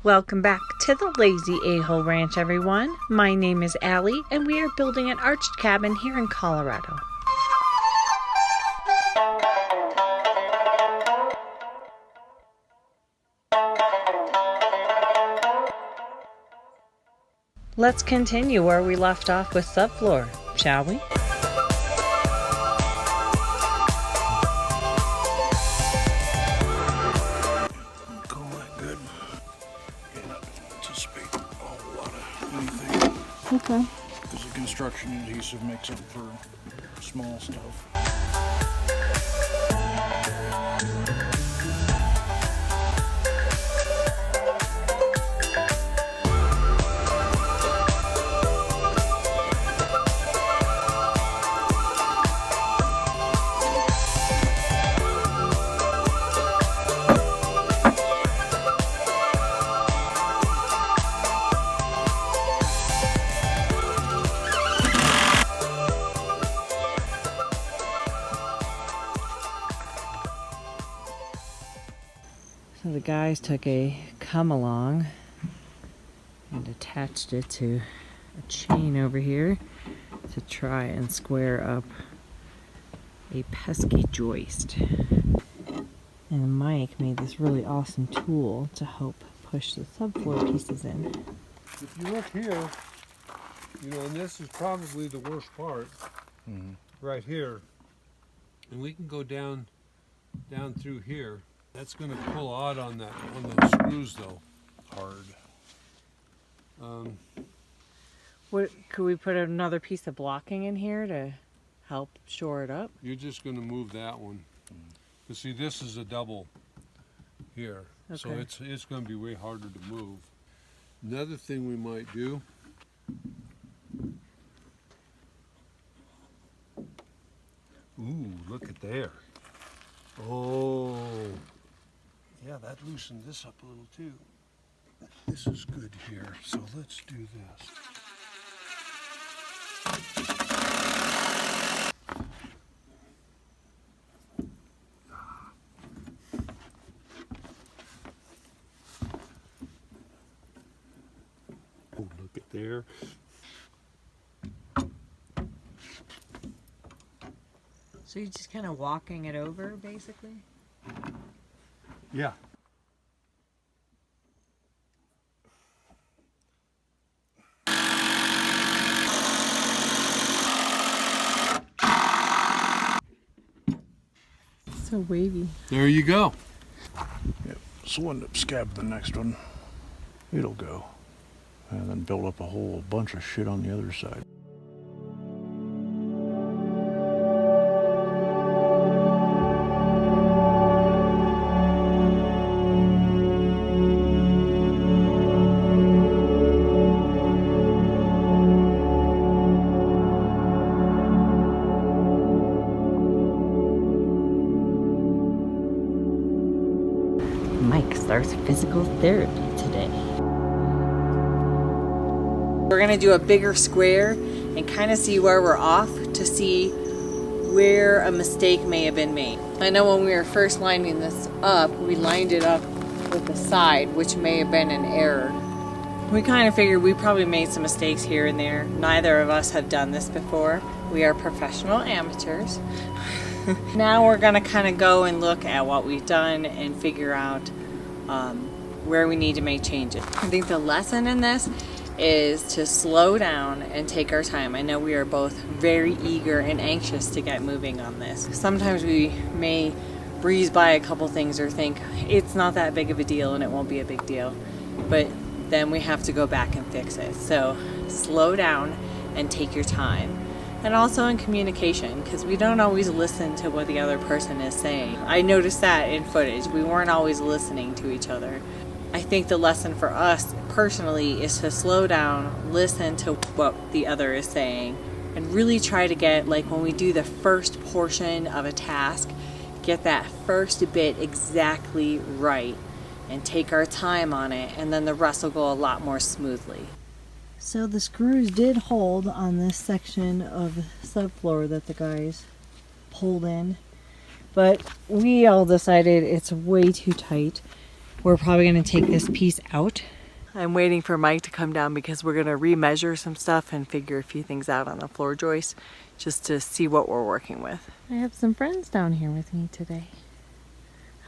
Welcome back to the Lazy A-Hole Ranch, everyone. My name is Allie, and we are building an arched cabin here in Colorado. Let's continue where we left off with Subfloor, shall we? Okay. Because the construction adhesive makes up for small stuff. So the guys took a come along and attached it to a chain over here to try and square up a pesky joist. And Mike made this really awesome tool to help push the subfloor pieces in. If you look here, and this is probably the worst part, right here, and we can go down through here. That's going to pull out on those screws though, hard. What could we put another piece of blocking in here to help shore it up? You're just going to move that one. You see, this is a double here, so Okay. it's going to be way harder to move. Another thing we might do. Ooh, look at there. Oh. Yeah, that loosened this up a little too. This is good here, so let's do this. Oh, look at there. So you're just kind of walking it over, basically? Yeah. So wavy. There you go. Yep. So we'll end up scab the next one. It'll go. And then build up a whole bunch of shit on the other side. Mike starts physical therapy today. We're going to do a bigger square and kind of see where we're off to see where a mistake may have been made. I know when we were first lining this up, we lined it up with the side, which may have been an error. We kind of figured we probably made some mistakes here and there. Neither of us have done this before. We are professional amateurs. Now we're going to kind of go and look at what we've done and figure out where we need to make changes. I think the lesson in this is to slow down and take our time. I know we are both very eager and anxious to get moving on this. Sometimes we may breeze by a couple things or think it's not that big of a deal and it won't be a big deal, but then we have to go back and fix it. So slow down and take your time. And also in communication, because we don't always listen to what the other person is saying. I noticed that in footage. We weren't always listening to each other. I think the lesson for us personally is to slow down, listen to what the other is saying, and really try to get, like when we do the first portion of a task, get that first bit exactly right and take our time on it, and then the rest will go a lot more smoothly. So the screws did hold on this section of subfloor that the guys pulled in, but we all decided it's way too tight we're probably gonna take this piece out. I'm waiting for Mike to come down because we're gonna remeasure some stuff and figure a few things out on the floor joist just to see what we're working with. I have some friends down here with me today.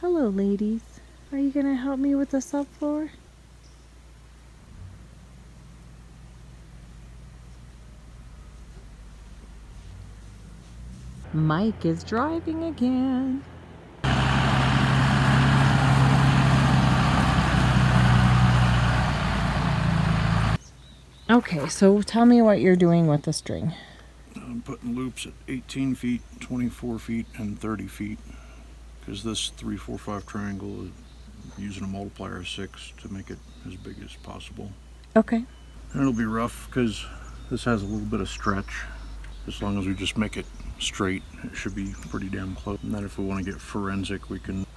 Hello, ladies. Are you gonna help me with the subfloor? Mike is driving again. Okay, so tell me what you're doing with the string. I'm putting loops at 18 feet, 24 feet, and 30 feet. Because this 3, 4, 5 triangle is using a multiplier of 6 to make it as big as possible. Okay. And it'll be rough because this has a little bit of stretch. As long as we just make it straight, it should be pretty damn close. And then if we want to get forensic, we can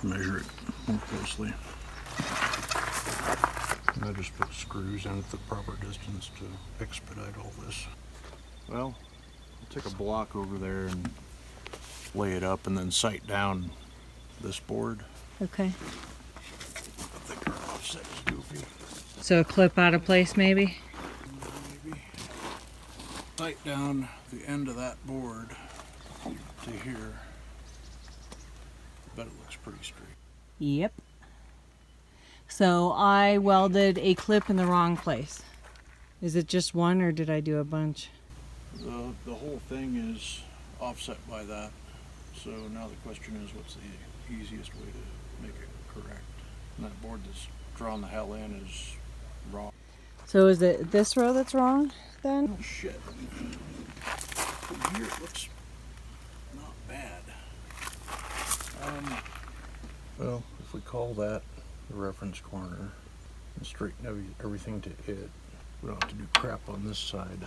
measure it more closely. And I just put screws in at the proper distance to expedite all this. Well, I'll take a block over there and lay it up and then sight down this board. Okay. I think our offset is goofy. So a clip out of place maybe? Maybe. Sight down the end of that board to here. Bet it looks pretty straight. Yep. So I welded a clip in the wrong place. Is it just one or did I do a bunch? The whole thing is offset by that. So now the question is, what's the easiest way to make it correct? And that board that's drawn the hell in is wrong. So is it this row that's wrong then? Oh shit. From here it looks not bad. Well, if we call that the reference corner and straighten everything to it, we don't have to do crap on this side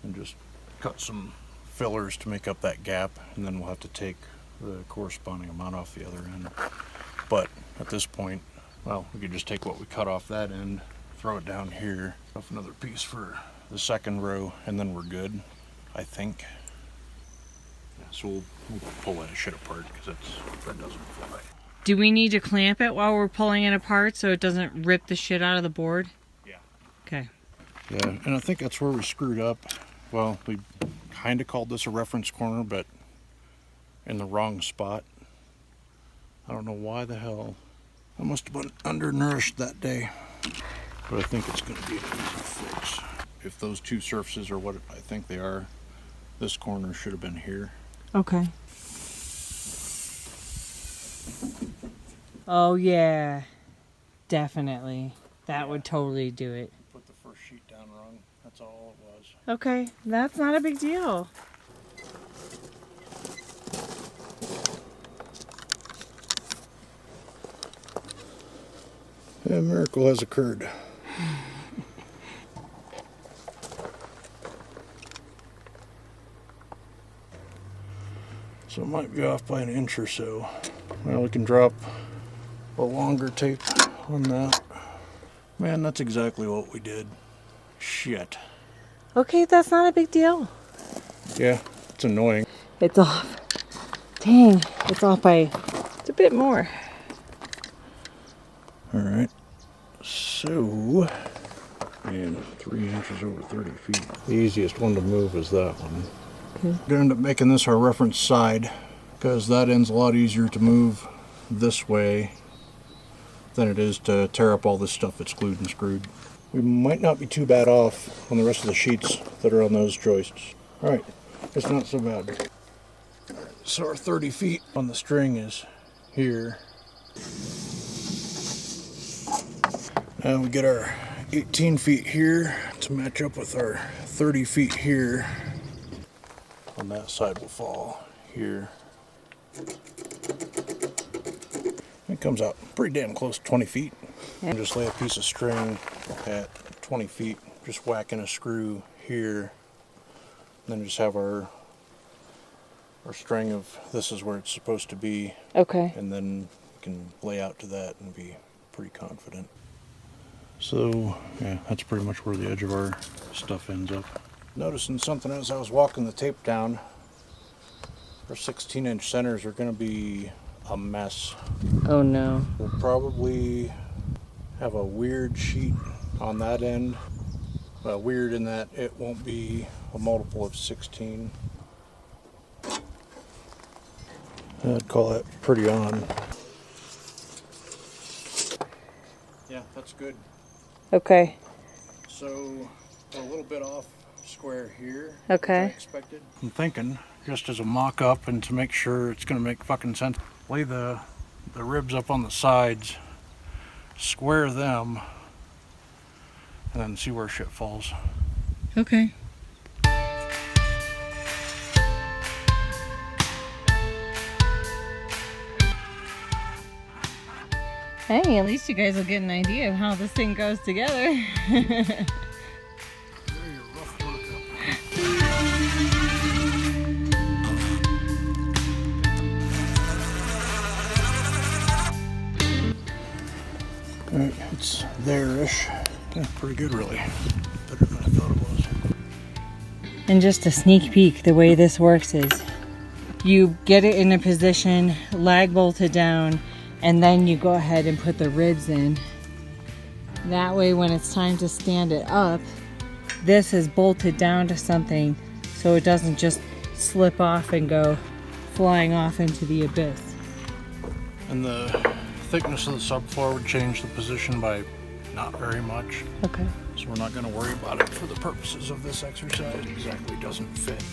and just cut some fillers to make up that gap, and then we'll have to take the corresponding amount off the other end. But at this point, well, we could just take what we cut off that end, throw it down here, off another piece for the second row, and then we're good, I think. Yeah, so we'll pull that shit apart because that doesn't fly. Do we need to clamp it while we're pulling it apart so it doesn't rip the shit out of the board? Yeah. Okay. Yeah, and I think that's where we screwed up. Well, we kind of called this a reference corner, but in the wrong spot. I don't know why the hell. I must have been undernourished that day. But I think it's going to be an easy fix. If those two surfaces are what I think they are, this corner should have been here. Okay. Oh yeah, definitely. That would totally do it. Put the first sheet down wrong. That's all it was. Okay, that's not a big deal. A miracle has occurred. So it might be off by an inch or so. Well, we can drop a longer tape on that. Man, that's exactly what we did. Shit. Okay, that's not a big deal. Yeah, it's annoying. It's off. Dang, it's off by it's a bit more. Alright. So, man, 3 inches over 30 feet. The easiest one to move is that one. Okay. We're going to end up making this our reference side because that end's a lot easier to move this way than it is to tear up all this stuff that's glued and screwed. We might not be too bad off on the rest of the sheets that are on those joists. Alright, it's not so bad. So our 30 feet on the string is here. Now we get our 18 feet here to match up with our 30 feet here. On that side will fall here. It comes out pretty damn close to 20 feet. Yeah. And just lay a piece of string at 20 feet, just whack in a screw here. And then just have our string of this is where it's supposed to be. Okay. And then you can lay out to that and be pretty confident. So, yeah, that's pretty much where the edge of our stuff ends up. Noticing something as I was walking the tape down. Our 16-inch centers are going to be a mess. Oh no. We'll probably have a weird sheet on that end. Weird in that it won't be a multiple of 16. I'd call that pretty on. Yeah, that's good. Okay. So, a little bit off square here. Okay. Which I expected. I'm thinking, just as a mock-up and to make sure it's going to make fucking sense, lay the ribs up on the sides, square them, and then see where shit falls. Okay. Hey, at least you guys will get an idea of how this thing goes together. Alright, it's there-ish. Yeah, pretty good, really. Better than I thought it was. And just a sneak peek, the way this works is you get it in a position, lag bolted down, and then you go ahead and put the ribs in. That way when it's time to stand it up, this is bolted down to something so it doesn't just slip off and go flying off into the abyss. And the thickness of the subfloor would change the position by not very much. Okay. So we're not going to worry about it for the purposes of this exercise. It exactly doesn't fit.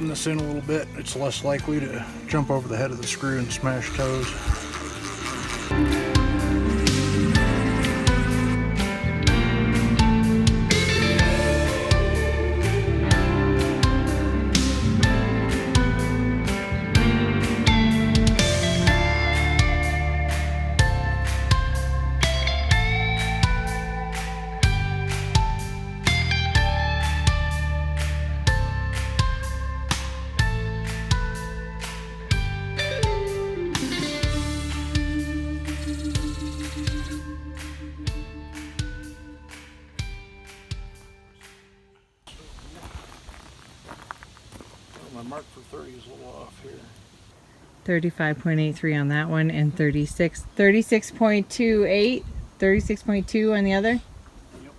This in a little bit, it's less likely to jump over the head of the screw and smash toes. My mark for 30 is a little off here. 35.83 on that one and 36.28, 36.2 on the other. Yep.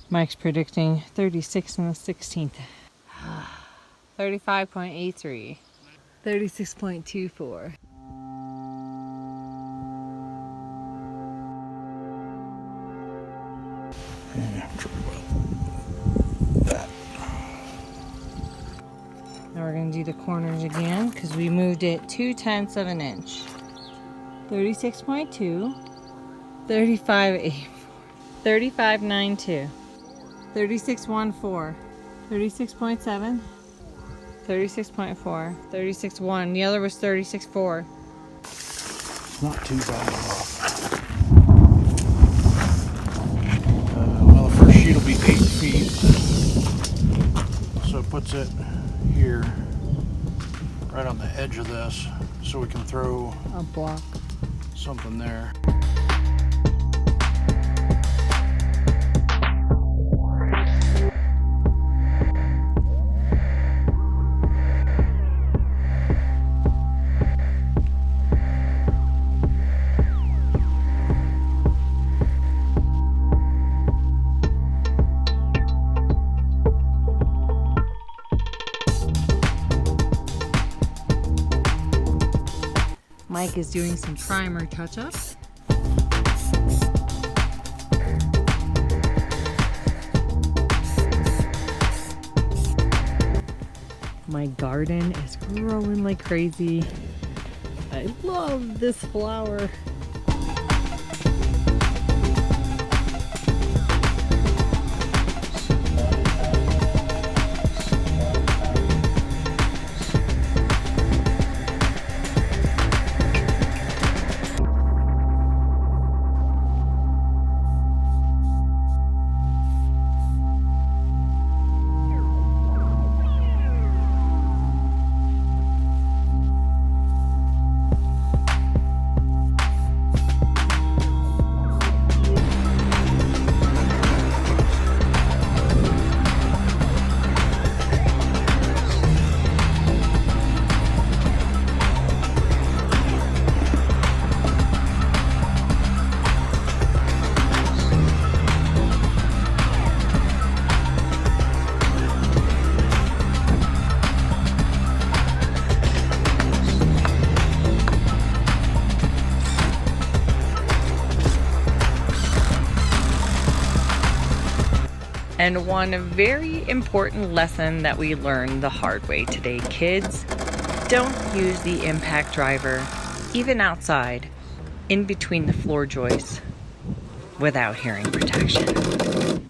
Mike's predicting 36 on the 16th. 35.83. 36.24. Yeah, pretty well. That. Now we're going to do the corners again because we moved it 2/10 of an inch. 36.2, 35.84, 35.92, 36.14, 36.7, 36.4, 36.1. The other was 36.4. Not too bad off. Well, the first sheet will be 8 feet. So it puts it here, right on the edge of this, so we can throw A block. something there. Mike is doing some primer touch-ups. My garden is growing like crazy. I love this flower. And one very important lesson that we learned the hard way today, kids, don't use the impact driver, even outside, in between the floor joists, without hearing protection.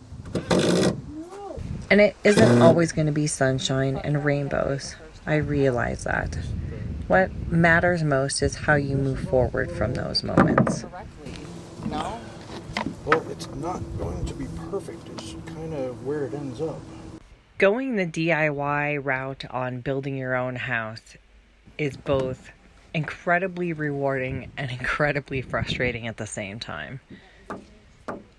And it isn't always going to be sunshine and rainbows. I realize that. What matters most is how you move forward from those moments. No? Well, it's not going to be perfect. It's kind of where it ends up. Going the DIY route on building your own house is both incredibly rewarding and incredibly frustrating at the same time.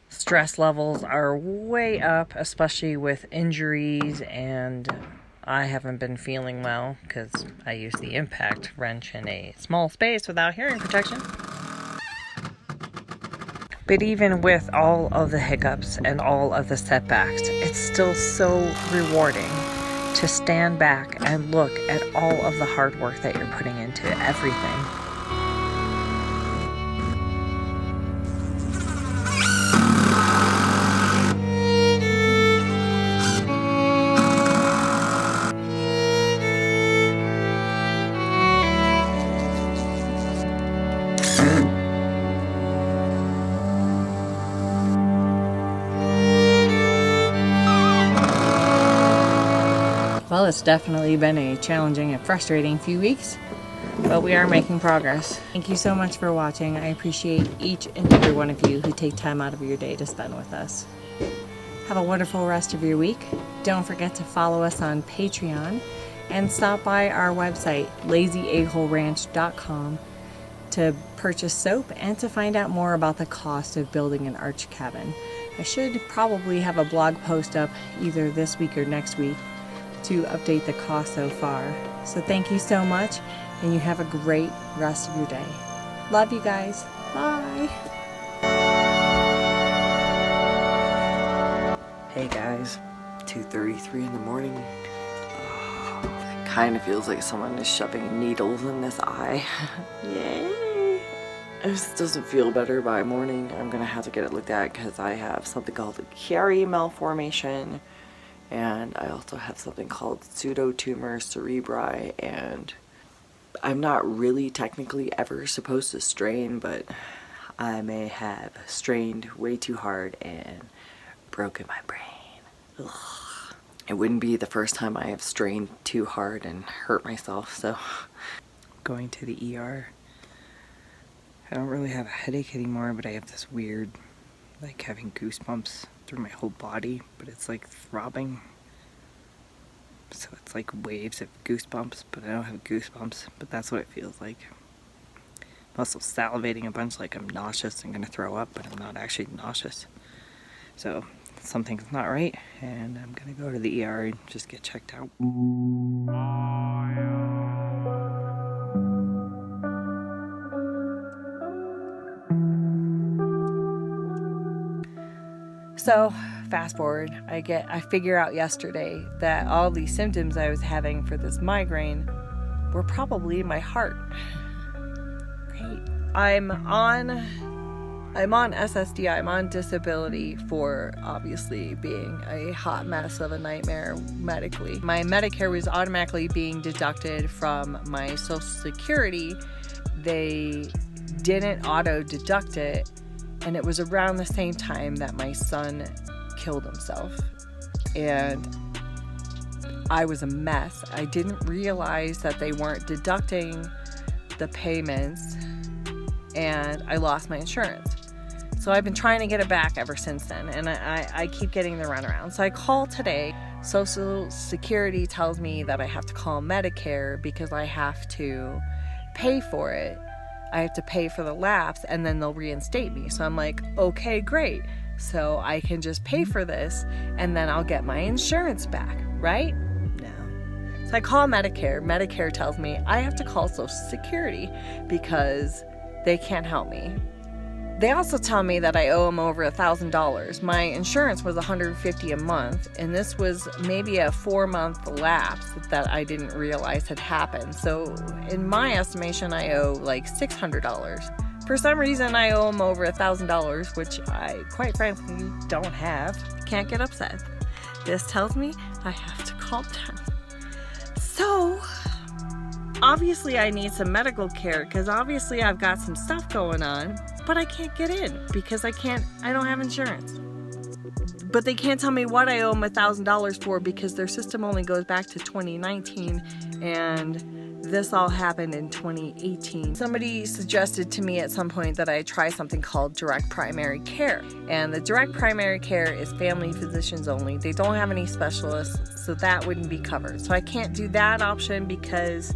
Stress levels are way up, especially with injuries, and I haven't been feeling well because I use the impact wrench in a small space without hearing protection. But even with all of the hiccups and all of the setbacks, it's still so rewarding to stand back and look at all of the hard work that you're putting into everything. Well, it's definitely been a challenging and frustrating few weeks, but we are making progress. Thank you so much for watching. I appreciate each and every one of you who take time out of your day to spend with us. Have a wonderful rest of your week. Don't forget to follow us on Patreon and stop by our website, lazyaholeranch.com, to purchase soap and to find out more about the cost of building an arch cabin. I should probably have a blog post up either this week or next week to update the cost so far. So thank you so much, and you have a great rest of your day. Love you guys. Bye. Hey guys, 2:33 in the morning. It kind of feels like someone is shoving needles in this eye. Yay! This doesn't feel better by morning. I'm gonna have to get it looked at because I have something called a Chiari malformation, and I also have something called pseudotumor cerebri, and I'm not really technically ever supposed to strain, but I may have strained way too hard and broken my brain. Ugh. It wouldn't be the first time I have strained too hard and hurt myself, so going to the ER. I don't really have a headache anymore, but I have this weird, like, having goosebumps through my whole body, but it's like throbbing. So it's like waves of goosebumps, but I don't have goosebumps, but that's what it feels like. I'm also salivating a bunch like I'm nauseous and gonna throw up, but I'm not actually nauseous. So something's not right, and I'm gonna go to the ER and just get checked out. So fast forward, I figure out yesterday that all these symptoms I was having for this migraine were probably my heart. great. I'm on SSDI. I'm on disability for obviously being a hot mess of a nightmare medically. My Medicare was automatically being deducted from my Social Security. They didn't auto deduct it, and it was around the same time that my son killed himself. And I was a mess. I didn't realize that they weren't deducting the payments, and I lost my insurance. So I've been trying to get it back ever since then, and I keep getting the runaround. So I call today. Social Security tells me that I have to call Medicare because I have to pay for it. I have to pay for the lapse, and then they'll reinstate me. So I'm like, okay, great. So I can just pay for this, and then I'll get my insurance back, right? No. So I call Medicare. Medicare tells me I have to call Social Security because they can't help me. They also tell me that I owe them over $1,000. My insurance was $150 a month, and this was maybe a 4-month lapse that I didn't realize had happened. So in my estimation, I owe like $600. For some reason, I owe them over $1,000, which I quite frankly don't have. Can't get upset. This tells me I have to calm down. So obviously I need some medical care because obviously I've got some stuff going on. But I can't get in because I don't have insurance. But they can't tell me what I owe them $1,000 for because their system only goes back to 2019, and this all happened in 2018. Somebody suggested to me at some point that I try something called direct primary care. And the direct primary care is family physicians only. They don't have any specialists, so that wouldn't be covered. So I can't do that option because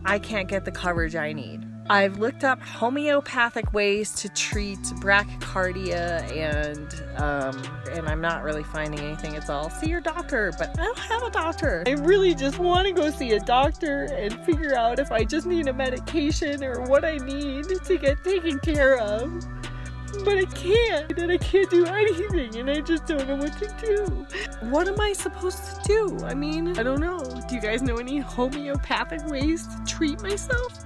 I can't get the coverage I need. I've looked up homeopathic ways to treat bradycardia, and I'm not really finding anything. It's all, see your doctor, but I don't have a doctor. I really just want to go see a doctor and figure out if I just need a medication or what I need to get taken care of. But I can't, and I can't do anything, and I just don't know what to do. What am I supposed to do? I mean, I don't know. Do you guys know any homeopathic ways to treat myself?